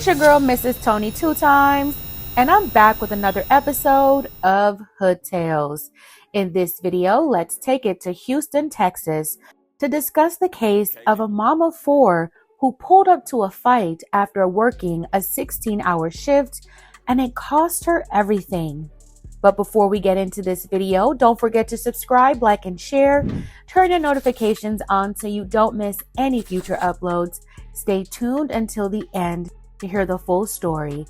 It's your girl, Mrs. Tony Two Times, and I'm back with another episode of Hood Tales. In this video, let's take it to Houston, Texas, to discuss the case of a mom of four who pulled up to a fight after working a 16-hour shift, and it cost her everything. But before we get into this video, don't forget to subscribe, like, and share. Turn your notifications on so you don't miss any future uploads. Stay tuned until the end to hear the full story.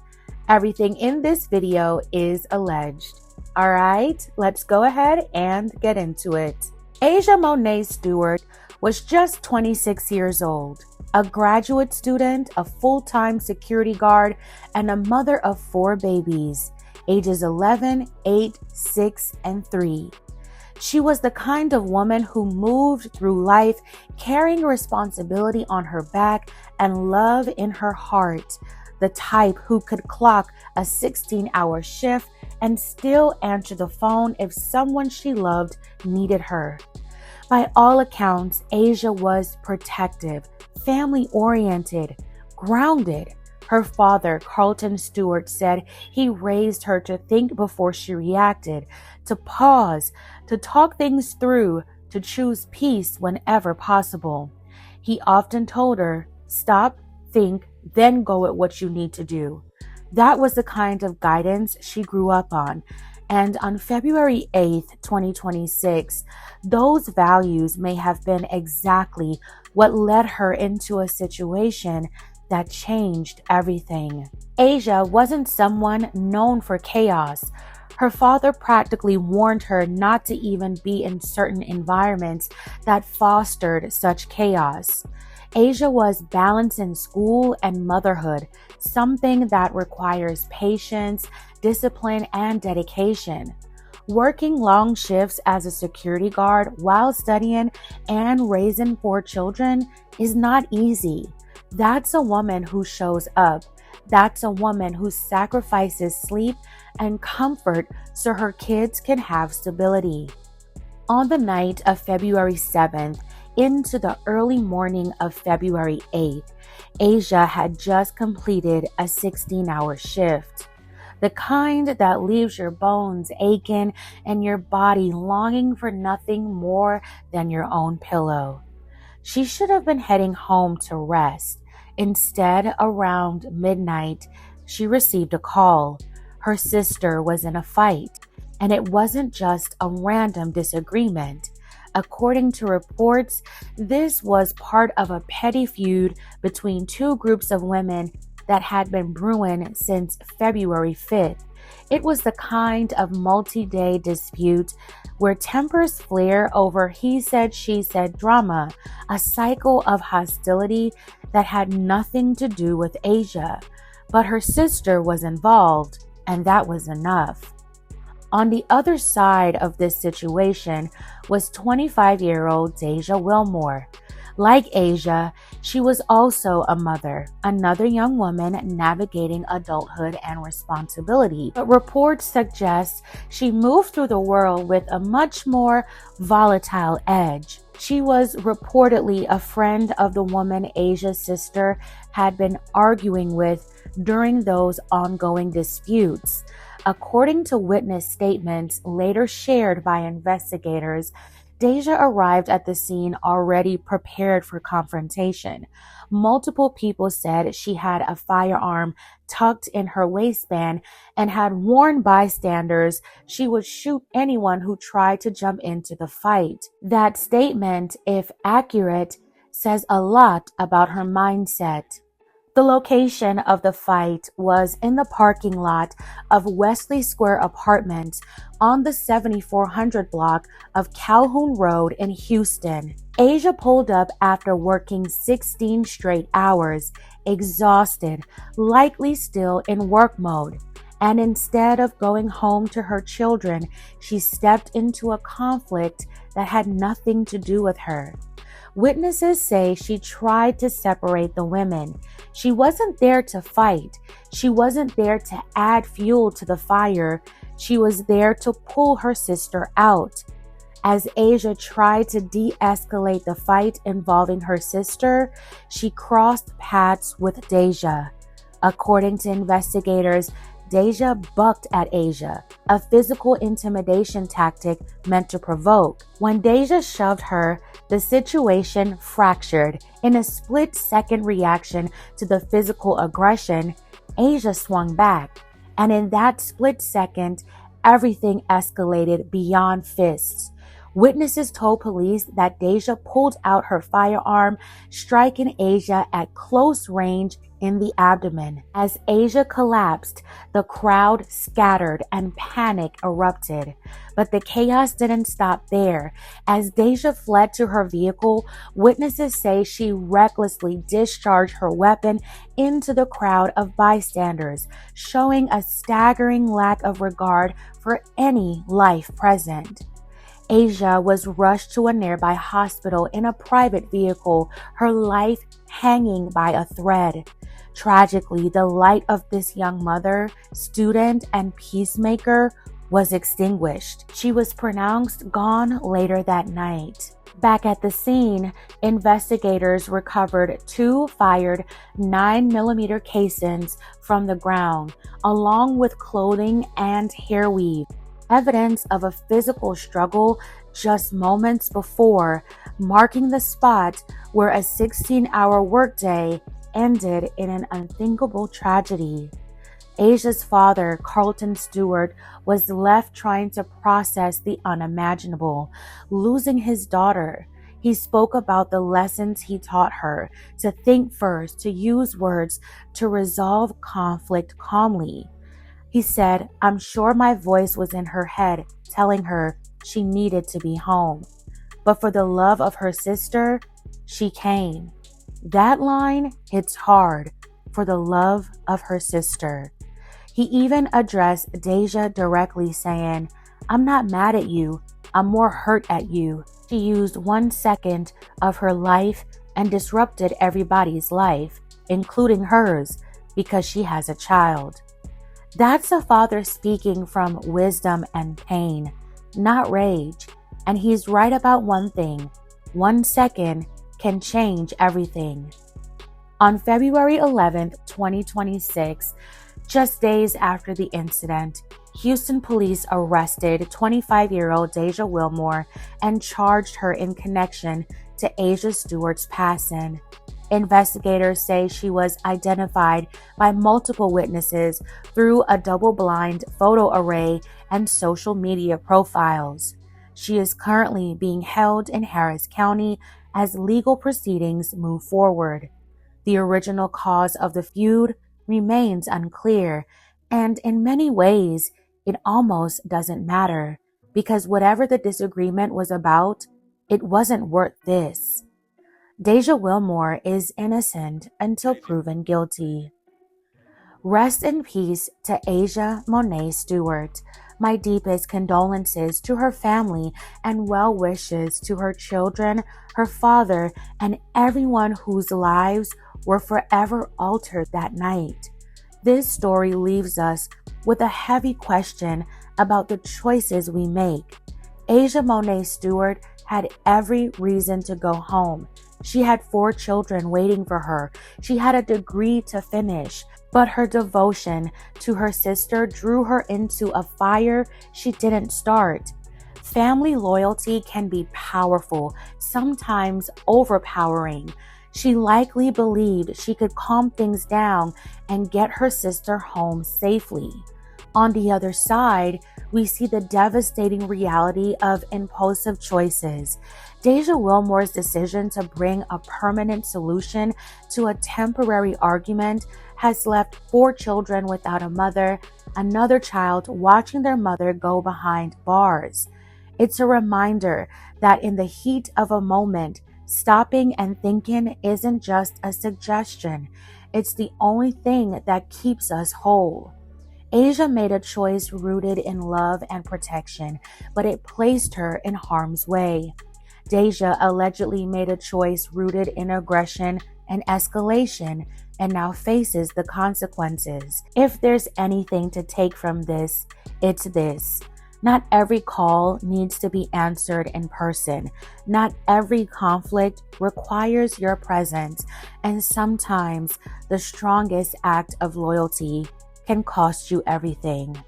Everything in this video is alleged. All right, let's go ahead and get into it. Asia Mo'net Stewart was just 26 years old, a graduate student, a full-time security guard, and a mother of four babies, ages 11, 8, 6, and 3. She was the kind of woman who moved through life carrying responsibility on her back and love in her heart, the type who could clock a 16-hour shift and still answer the phone if someone she loved needed her. By all accounts, Asia was protective, family-oriented, grounded. Her father, Carlton Stewart, said he raised her to think before she reacted, to pause, to talk things through, to choose peace whenever possible. He often told her, stop, think, then go at what you need to do. That was the kind of guidance she grew up on. And on February 8th, 2026, those values may have been exactly what led her into a situation that changed everything. Asia wasn't someone known for chaos. Her father practically warned her not to even be in certain environments that fostered such chaos. Asia was balanced in school and motherhood, something that requires patience, discipline, and dedication. Working long shifts as a security guard while studying and raising four children is not easy. That's a woman who shows up. That's a woman who sacrifices sleep and comfort so her kids can have stability. On the night of February 7th into the early morning of February 8th, Asia had just completed a 16-hour shift. The kind that leaves your bones aching and your body longing for nothing more than your own pillow. She should have been heading home to rest. Instead, around midnight, she received a call. Her sister was in a fight, and it wasn't just a random disagreement. According to reports, this was part of a petty feud between two groups of women that had been brewing since February 5th. It was the kind of multi-day dispute where tempers flare over he said, she said drama, a cycle of hostility that had nothing to do with Asia. But her sister was involved, and that was enough. On the other side of this situation was 25-year-old Dasja Wilmore. Like Asia, she was also a mother, another young woman navigating adulthood and responsibility. But reports suggest she moved through the world with a much more volatile edge. She was reportedly a friend of the woman Asia's sister had been arguing with during those ongoing disputes. According to witness statements later shared by investigators, Dasja arrived at the scene already prepared for confrontation. Multiple people said she had a firearm tucked in her waistband and had warned bystanders she would shoot anyone who tried to jump into the fight. That statement, if accurate, says a lot about her mindset. The location of the fight was in the parking lot of Wesley Square Apartments on the 7400 block of Calhoun Road in Houston. Asia pulled up after working 16 straight hours, exhausted, likely still in work mode. And instead of going home to her children, she stepped into a conflict that had nothing to do with her. Witnesses say she tried to separate the women. She wasn't there to fight. She wasn't there to add fuel to the fire. She was there to pull her sister out. As Asia tried to de-escalate the fight involving her sister, she crossed paths with Dasja. According to investigators, Dasja bucked at Asia, a physical intimidation tactic meant to provoke. When Dasja shoved her, the situation fractured. In a split-second reaction to the physical aggression, Asia swung back, and in that split second, everything escalated beyond fists. Witnesses told police that Dasja pulled out her firearm, striking Asia at close range in the abdomen. As Asia collapsed, the crowd scattered and panic erupted. But the chaos didn't stop there. As Dasja fled to her vehicle, witnesses say she recklessly discharged her weapon into the crowd of bystanders, showing a staggering lack of regard for any life present. Asia was rushed to a nearby hospital in a private vehicle, her life hanging by a thread. Tragically, the light of this young mother, student, and peacemaker was extinguished. She was pronounced gone later that night. Back at the scene, investigators recovered 2 fired 9mm casings from the ground, along with clothing and hair weave. Evidence of a physical struggle just moments before, marking the spot where a 16-hour workday ended in an unthinkable tragedy. Asia's father, Carlton Stewart, was left trying to process the unimaginable, losing his daughter. He spoke about the lessons he taught her, to think first, to use words, to resolve conflict calmly. He said, "I'm sure my voice was in her head, telling her she needed to be home. But for the love of her sister, she came." That line hits hard, for the love of her sister. He even addressed Dasja directly, saying, "I'm not mad at you, I'm more hurt at you." She used 1 second of her life and disrupted everybody's life, including hers, because she has a child. That's a father speaking from wisdom and pain, not rage. And he's right about one thing: 1 second can change everything. On February 11th, 2026, just days after the incident, Houston police arrested 25-year-old Dasja Wilmore and charged her in connection to Asia Stewart's passing. Investigators say she was identified by multiple witnesses through a double-blind photo array and social media profiles. She is currently being held in Harris County as legal proceedings move forward. The original cause of the feud remains unclear, and in many ways, it almost doesn't matter, because whatever the disagreement was about, it wasn't worth this. Dasja Wilmore is innocent until proven guilty. Rest in peace to Asia Mo'net Stewart. My deepest condolences to her family and well wishes to her children, her father, and everyone whose lives were forever altered that night. This story leaves us with a heavy question about the choices we make. Asia Mo'net Stewart had every reason to go home. She had 4 children waiting for her. She had a degree to finish, but her devotion to her sister drew her into a fire she didn't start. Family loyalty can be powerful, sometimes overpowering. She likely believed she could calm things down and get her sister home safely. On the other side, we see the devastating reality of impulsive choices. Dasja Wilmore's decision to bring a permanent solution to a temporary argument has left 4 children without a mother, another child watching their mother go behind bars. It's a reminder that in the heat of a moment, stopping and thinking isn't just a suggestion. It's the only thing that keeps us whole. Asia made a choice rooted in love and protection, but it placed her in harm's way. Dasja allegedly made a choice rooted in aggression and escalation, and now faces the consequences. If there's anything to take from this, it's this. Not every call needs to be answered in person. Not every conflict requires your presence. And sometimes the strongest act of loyalty can cost you everything.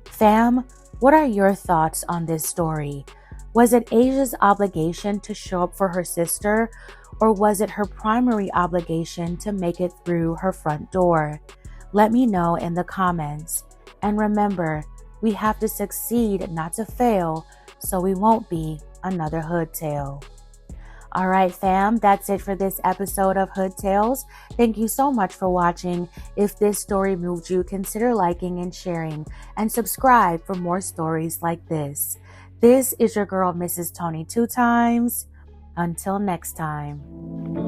Fam, what are your thoughts on this story? Was it Asia's obligation to show up for her sister, or was it her primary obligation to make it through her front door? Let me know in the comments. And remember, we have to succeed, not to fail, so we won't be another hood tale. All right, fam, that's it for this episode of Hood Tales. Thank you so much for watching. If this story moved you, consider liking and sharing, and subscribe for more stories like this. This is your girl, Mrs. Tony 2 times. Until next time.